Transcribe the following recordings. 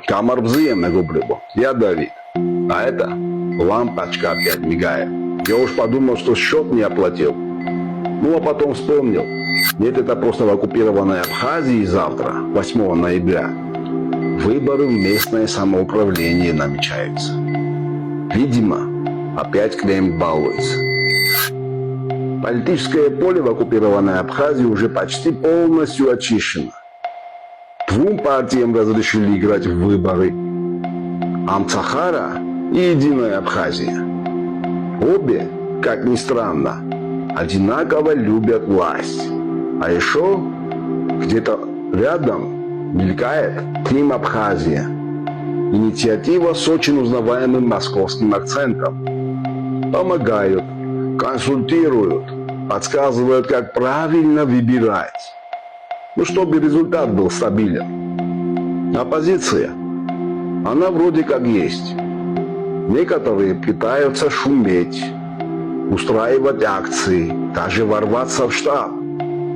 Комар взаимно гублю. Я Давид. А это лампочка опять мигает. Я уж подумал, что счет не оплатил. Ну а потом вспомнил. Нет, это просто в оккупированной Абхазии завтра, 8 ноября. Выборы в местное самоуправление намечаются. Видимо, опять Кремль балуется. Политическое поле в оккупированной Абхазии уже почти полностью очищено. 2 партиям разрешили играть в выборы. Амцахара и Единая Абхазия. Обе, как ни странно, одинаково любят власть. А еще где-то рядом мелькает Крым Абхазия. Инициатива с очень узнаваемым московским акцентом. Помогают, консультируют, подсказывают, как правильно выбирать. Ну, чтобы результат был стабилен. Оппозиция, она вроде как есть. Некоторые пытаются шуметь, устраивать акции, даже ворваться в штаб.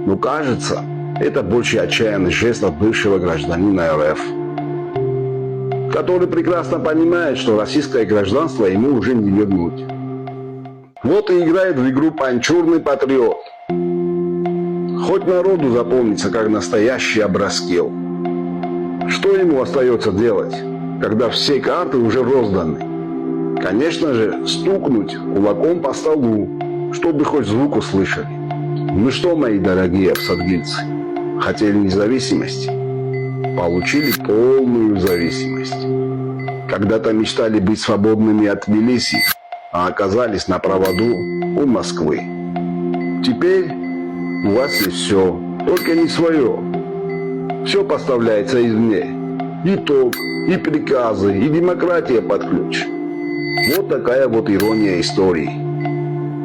Но кажется, это больше отчаянный жест от бывшего гражданина РФ, который прекрасно понимает, что российское гражданство ему уже не вернуть. Вот и играет в игру панчурный патриот. Хоть народу запомнится как настоящий образкел. Что ему остается делать, когда все карты уже розданы? Конечно же, стукнуть кулаком по столу, чтобы хоть звук услышали. Ну что, мои дорогие абсорбильцы, хотели независимости? Получили полную зависимость. Когда-то мечтали быть свободными от Тбилиси, а оказались на проводу у Москвы. Теперь у вас есть все, только не свое. Все поставляется извне. И ток, и приказы, и демократия под ключ. Вот такая вот ирония истории.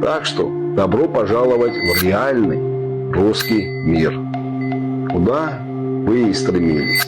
Так что добро пожаловать в реальный русский мир, куда вы и стремились.